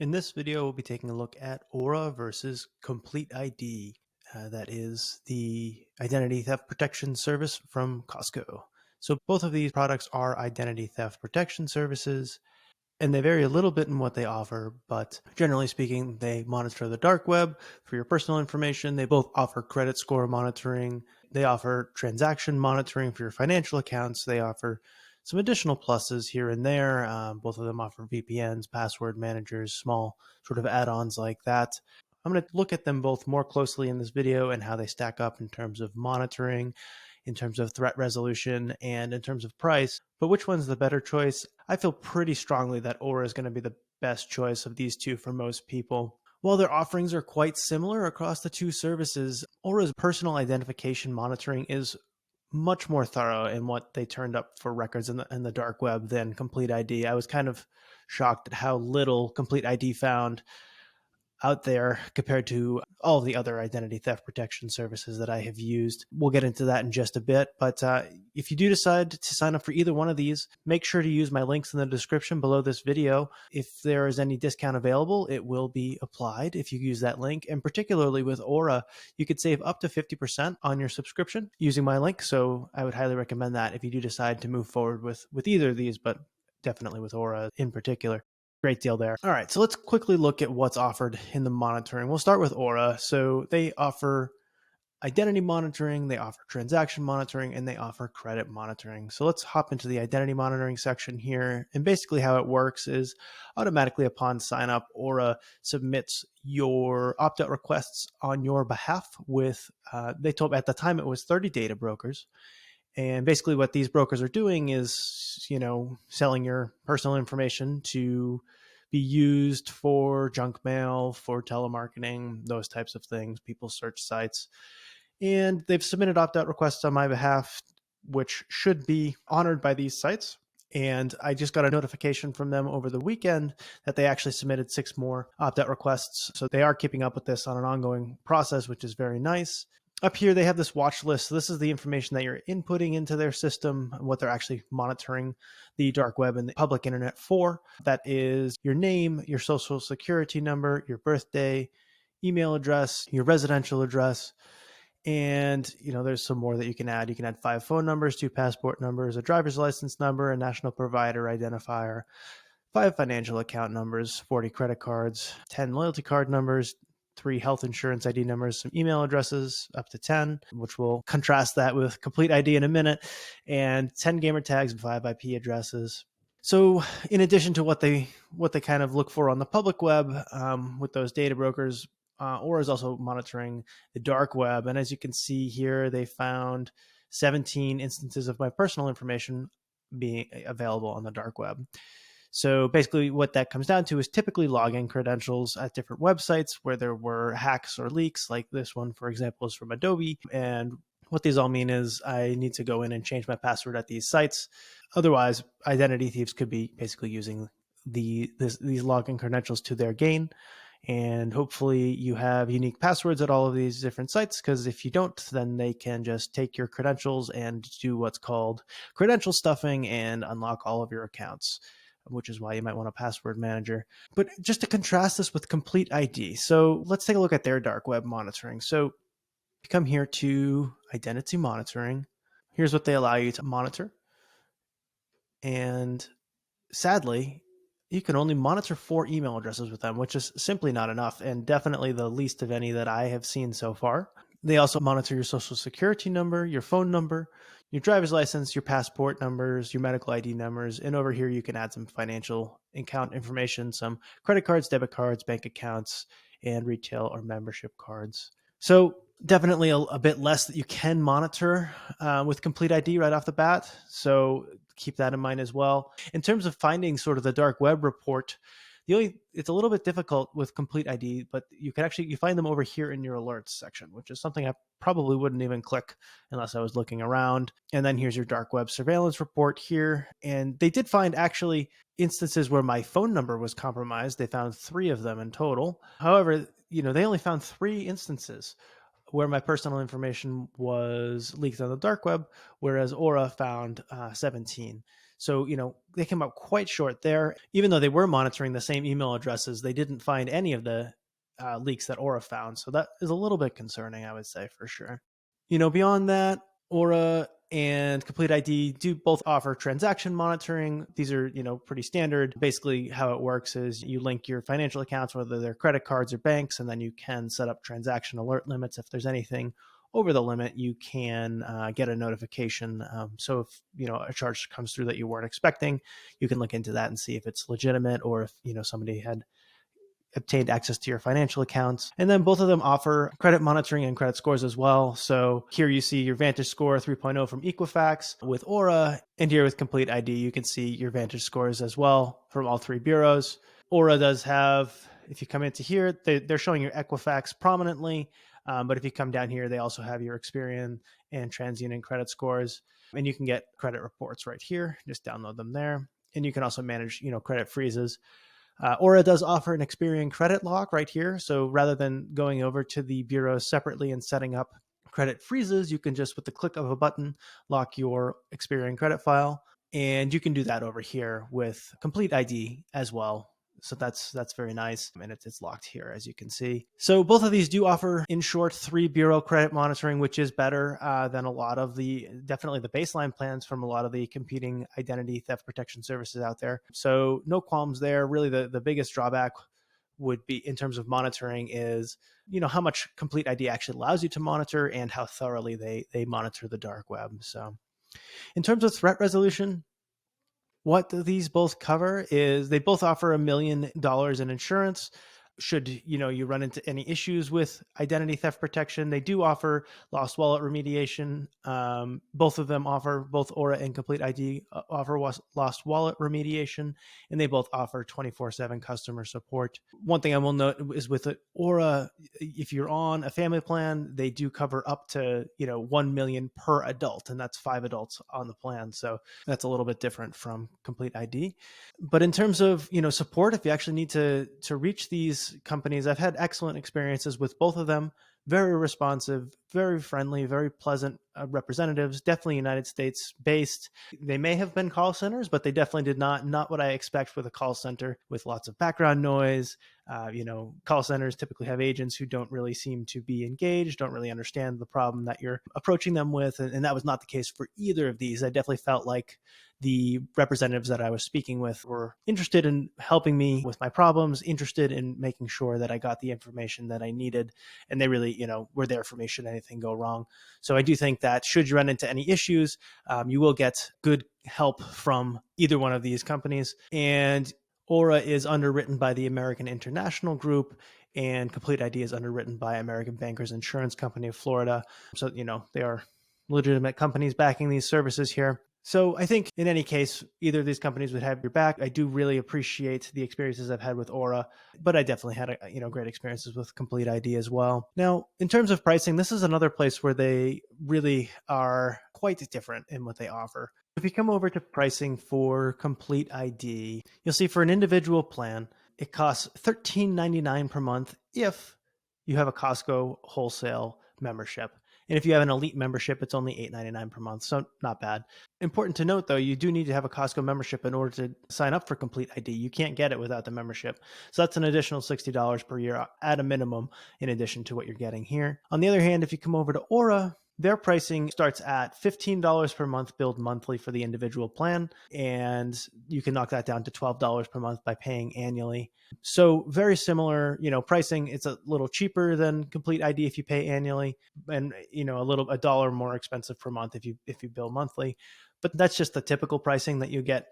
In this video, we'll be taking a look at Aura versus CompleteID. That is the identity theft protection service from Costco. So both of these products are identity theft protection services, and they vary a little bit in what they offer, but generally speaking, they monitor the dark web for your personal information. They both offer credit score monitoring. They offer transaction monitoring for your financial accounts. They offer some additional pluses here and there. Both of them offer VPNs, password managers, small sort of add-ons like that. I'm going to look at them both more closely in this video and how they stack up in terms of monitoring, in terms of threat resolution, and in terms of price. But which one's the better choice? I feel pretty strongly that Aura is going to be the best choice of these two for most people. While their offerings are quite similar across the two services, Aura's personal identification monitoring is much more thorough in what they turned up for records in the dark web than CompleteID. I was kind of shocked at how little CompleteID found out there compared to all of the other identity theft protection services that I have used. We'll get into that in just a bit, but if you do decide to sign up for either one of these, make sure to use my links in the description below this video. If there is any discount available, it will be applied if you use that link, and particularly with Aura, you could save up to 50% on your subscription using my link, so I would highly recommend that if you do decide to move forward with either of these, but definitely with Aura in particular. Great deal there. All right, so let's quickly look at what's offered in the monitoring. We'll start with Aura. So they offer identity monitoring, they offer transaction monitoring, and they offer credit monitoring. So let's hop into the identity monitoring section here. And basically how it works is automatically upon sign up, Aura submits your opt-out requests on your behalf with, they told at the time it was 30 data brokers. And basically what these brokers are doing is, selling your personal information to be used for junk mail, for telemarketing, those types of things, people search sites. And they've submitted opt-out requests on my behalf, which should be honored by these sites. And I just got a notification from them over the weekend that they actually submitted 6 more opt-out requests. So they are keeping up with this on an ongoing process, which is very nice. Up here, they have this watch list. So this is the information that you're inputting into their system and what they're actually monitoring the dark web and the public internet for. That is your name, your social security number, your birthday, email address, your residential address. And, there's some more that you can add. You can add 5 phone numbers, 2 passport numbers, a driver's license number, a national provider identifier, 5 financial account numbers, 40 credit cards, 10 loyalty card numbers, 3 health insurance ID numbers, some email addresses up to 10, which will contrast that with CompleteID in a minute, and 10 gamer tags and 5 IP addresses. So in addition to what they kind of look for on the public web with those data brokers, Aura is also monitoring the dark web. And as you can see here, they found 17 instances of my personal information being available on the dark web. So basically what that comes down to is typically login credentials at different websites where there were hacks or leaks, like this one, for example, is from Adobe. And what these all mean is I need to go in and change my password at these sites. Otherwise, identity thieves could be basically using these login credentials to their gain. And hopefully you have unique passwords at all of these different sites, because if you don't, then they can just take your credentials and do what's called credential stuffing and unlock all of your accounts, which is why you might want a password manager. But just to contrast this with CompleteID, so let's take a look at their dark web monitoring. So you come here to identity monitoring. Here's what they allow you to monitor. And sadly, you can only monitor 4 email addresses with them, which is simply not enough, and definitely the least of any that I have seen so far. They also monitor your social security number, your phone number, your driver's license, your passport numbers, your medical ID numbers, and over here you can add some financial account information, some credit cards, debit cards, bank accounts, and retail or membership cards. So definitely a bit less that you can monitor with CompleteID right off the bat. So keep that in mind as well. In terms of finding sort of the dark web report, it's a little bit difficult with CompleteID, but you find them over here in your alerts section, which is something I probably wouldn't even click unless I was looking around. And then here's your dark web surveillance report here. And they did find actually instances where my phone number was compromised. They found 3 of them in total. However, they only found 3 instances where my personal information was leaked on the dark web, whereas Aura found 17. So, they came up quite short there. Even though they were monitoring the same email addresses, they didn't find any of the leaks that Aura found. So that is a little bit concerning, I would say, for sure. Beyond that, Aura and Complete ID do both offer transaction monitoring. These are, pretty standard. Basically, how it works is you link your financial accounts, whether they're credit cards or banks, and then you can set up transaction alert limits. If there's anything over the limit, you can get a notification. So if, a charge comes through that you weren't expecting, you can look into that and see if it's legitimate or if, somebody had obtained access to your financial accounts. And then both of them offer credit monitoring and credit scores as well. So here you see your Vantage Score 3.0 from Equifax with Aura, and here with Complete ID, you can see your Vantage scores as well from all three bureaus. Aura does have, if you come into here, they're showing your Equifax prominently, but if you come down here, they also have your Experian and TransUnion credit scores, and you can get credit reports right here. Just download them there, and you can also manage, credit freezes. Aura does offer an Experian credit lock right here. So rather than going over to the bureaus separately and setting up credit freezes, you can just, with the click of a button, lock your Experian credit file. And you can do that over here with Complete ID as well. So that's very nice. And it's locked here, as you can see. So both of these do offer, in short, 3 bureau credit monitoring, which is better than a lot of definitely the baseline plans from a lot of the competing identity theft protection services out there. So no qualms there. Really, the biggest drawback would be in terms of monitoring is, how much Complete ID actually allows you to monitor and how thoroughly they monitor the dark web. So in terms of threat resolution, what these both cover is they both offer $1 million in insurance. Should you run into any issues with identity theft protection, they do offer lost wallet remediation. Both of them offer, both Aura and Complete ID offer lost wallet remediation, and they both offer 24/7 customer support. One thing I will note is with Aura, if you're on a family plan, they do cover up to 1 million per adult, and that's 5 adults on the plan. So that's a little bit different from Complete ID. But in terms of support, if you actually need to reach these companies, I've had excellent experiences with both of them. Very responsive, very friendly, very pleasant representatives, definitely United States based. They may have been call centers, but they definitely did not what I expect with a call center with lots of background noise. Call centers typically have agents who don't really seem to be engaged, don't really understand the problem that you're approaching them with. And that was not the case for either of these. I definitely felt like the representatives that I was speaking with were interested in helping me with my problems, interested in making sure that I got the information that I needed. And they really, were there for me should anything go wrong. So I do think that should you run into any issues, you will get good help from either one of these companies. And Aura is underwritten by the American International Group, and Complete ID is underwritten by American Bankers Insurance Company of Florida. So, they are legitimate companies backing these services here. So I think in any case, either of these companies would have your back. I do really appreciate the experiences I've had with Aura, but I definitely had great experiences with Complete ID as well. Now, in terms of pricing, this is another place where they really are quite different in what they offer. If you come over to pricing for Complete ID, you'll see for an individual plan, it costs $13.99 per month if you have a Costco wholesale membership. And if you have an elite membership, it's only $8.99 per month. So not bad. Important to note, though, you do need to have a Costco membership in order to sign up for Complete ID. You can't get it without the membership. So that's an additional $60 per year at a minimum, in addition to what you're getting here. On the other hand, if you come over to Aura, their pricing starts at $15 per month billed monthly for the individual plan, and you can knock that down to $12 per month by paying annually. So very similar, pricing. It's a little cheaper than Complete ID if you pay annually, and a dollar more expensive per month if you bill monthly. But that's just the typical pricing that you get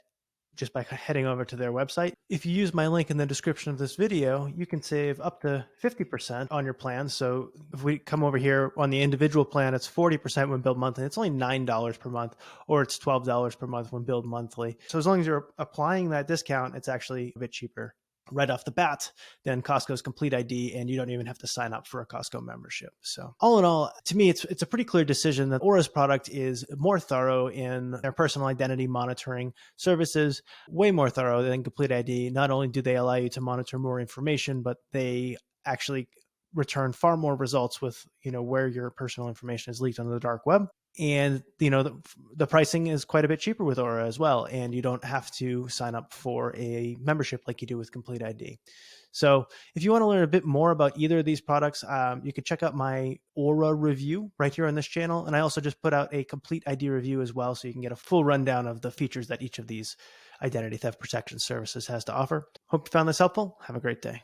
just by heading over to their website. If you use my link in the description of this video, you can save up to 50% on your plan. So if we come over here on the individual plan, it's 40% when billed monthly. It's only $9 per month, or it's $12 per month when billed monthly. So as long as you're applying that discount, it's actually a bit cheaper right off the bat than Costco's Complete ID, and you don't even have to sign up for a Costco membership. So all in all, to me, it's a pretty clear decision that Aura's product is more thorough in their personal identity monitoring services, way more thorough than Complete ID. Not only do they allow you to monitor more information, but they actually return far more results with, where your personal information is leaked on the dark web. And the pricing is quite a bit cheaper with Aura as well, and you don't have to sign up for a membership like you do with Complete ID. So if you want to learn a bit more about either of these products, you can check out my Aura review right here on this channel. And I also just put out a Complete ID review as well, so you can get a full rundown of the features that each of these identity theft protection services has to offer. Hope you found this helpful. Have a great day.